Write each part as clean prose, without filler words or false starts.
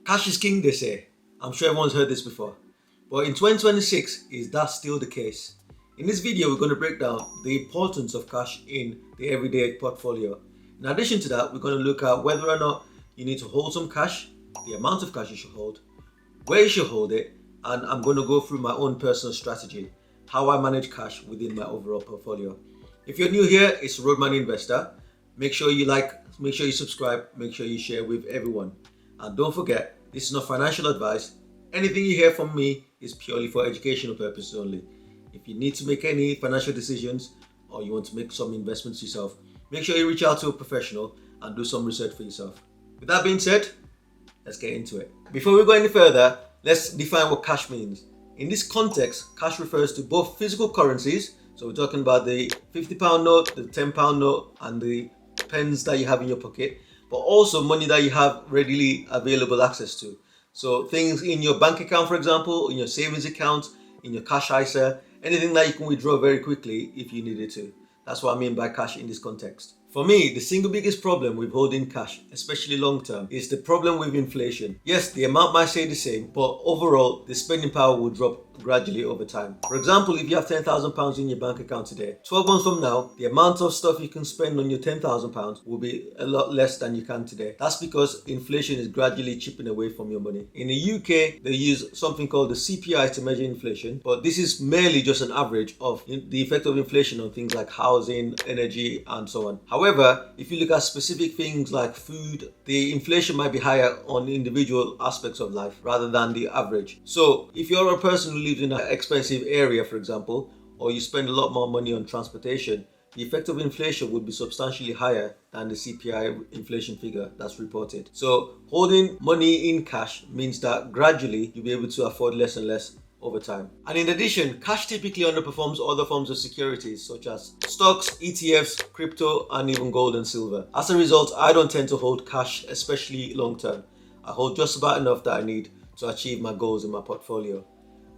Cash is king, they say. I'm sure everyone's heard this before. But in 2026, is that still the case? In this video, we're going to break down the importance of cash in the everyday portfolio. In addition to that, we're going to look at whether or not you need to hold some cash, the amount of cash you should hold, where you should hold it, and I'm going to go through my own personal strategy, how I manage cash within my overall portfolio. If you're new here, it's Roadman Investor. Make sure you like, make sure you subscribe, make sure you share with everyone. And don't forget, this is not financial advice. Anything you hear from me is purely for educational purposes only. If you need to make any financial decisions or you want to make some investments yourself, make sure you reach out to a professional and do some research for yourself. With that being said, let's get into it. Before we go any further, let's define what cash means. In this context, cash refers to both physical currencies, so we're talking about the £50 note, the £10 note, and the pens that you have in your pocket, but also money that you have readily available access to. So things in your bank account, for example, in your savings account, in your cash ISA, anything that you can withdraw very quickly if you needed to. That's what I mean by cash in this context. For me, the single biggest problem with holding cash, especially long term, is the problem with inflation. Yes, the amount might stay the same, but overall, the spending power will drop gradually over time. For example, if you have £10,000 in your bank account today, 12 months from now, the amount of stuff you can spend on your £10,000 will be a lot less than you can today. That's because inflation is gradually chipping away from your money. In the UK, they use something called the CPI to measure inflation, but this is merely just an average of the effect of inflation on things like housing, energy, and so on. However, if you look at specific things like food, the inflation might be higher on individual aspects of life rather than the average. So if you're a person who lives in an expensive area, for example, or you spend a lot more money on transportation, the effect of inflation would be substantially higher than the CPI inflation figure that's reported. So holding money in cash means that gradually you'll be able to afford less and less over time. And in addition, cash typically underperforms other forms of securities such as stocks, ETFs, crypto, and even gold and silver. As a result, I don't tend to hold cash, especially long term. I hold just about enough that I need to achieve my goals in my portfolio.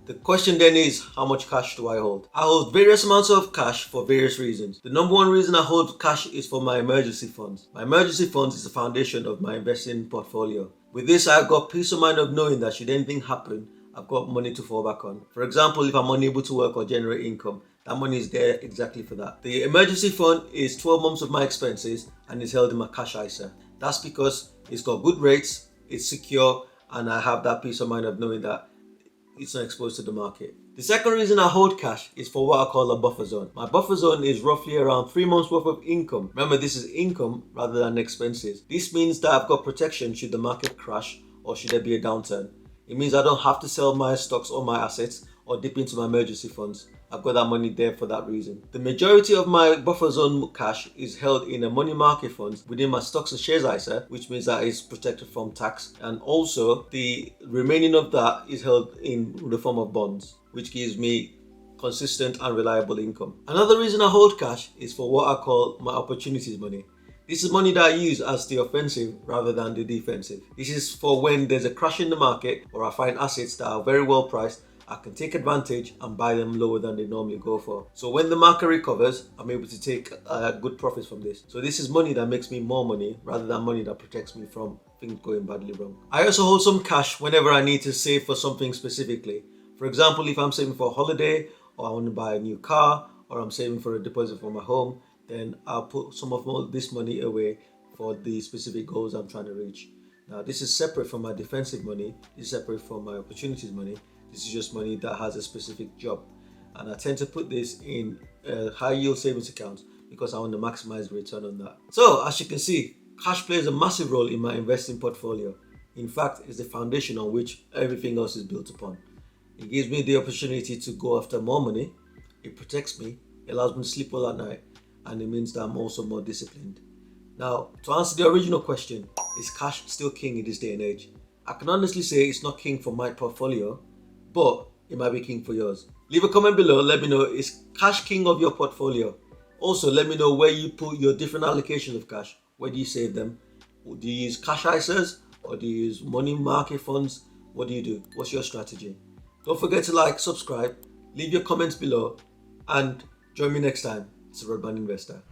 The question then is, how much cash do I hold? I hold various amounts of cash for various reasons. The number one reason I hold cash is for my emergency funds. My emergency funds is the foundation of my investing portfolio. With this, I've got peace of mind of knowing that should anything happen, I've got money to fall back on. For example, if I'm unable to work or generate income, that money is there exactly for that. The emergency fund is 12 months of my expenses and is held in my cash ISA. That's because it's got good rates, it's secure, and I have that peace of mind of knowing that it's not exposed to the market. The second reason I hold cash is for what I call a buffer zone. My buffer zone is roughly around 3 months worth of income. Remember, this is income rather than expenses. This means that I've got protection should the market crash or should there be a downturn. It means I don't have to sell my stocks or my assets or dip into my emergency funds. I've got that money there for that reason. The majority of my buffer zone cash is held in a money market fund within my stocks and shares ISA, which means that it's protected from tax. And also the remaining of that is held in the form of bonds, which gives me consistent and reliable income. Another reason I hold cash is for what I call my opportunities money. This is money that I use as the offensive rather than the defensive. This is for when there's a crash in the market or I find assets that are very well priced, I can take advantage and buy them lower than they normally go for. So when the market recovers, I'm able to take good profits from this. So this is money that makes me more money rather than money that protects me from things going badly wrong. I also hold some cash whenever I need to save for something specifically. For example, if I'm saving for a holiday or I want to buy a new car or I'm saving for a deposit for my home, then I'll put some of this money away for the specific goals I'm trying to reach. Now, this is separate from my defensive money. This is separate from my opportunities money. This is just money that has a specific job. And I tend to put this in a high yield savings account because I want to maximize return on that. So, as you can see, cash plays a massive role in my investing portfolio. In fact, it's the foundation on which everything else is built upon. It gives me the opportunity to go after more money. It protects me. It allows me to sleep well at night. And it means that I'm also more disciplined. Now, to answer the original question, is cash still king in this day and age? I can honestly say it's not king for my portfolio, but it might be king for yours. Leave a comment below, let me know, is cash king of your portfolio? Also, let me know where you put your different allocations of cash. Where do you save them? Do you use cash ISAs or do you use money market funds? What do you do? What's your strategy? Don't forget to like, subscribe, leave your comments below, and join me next time. It's Roadman Investor.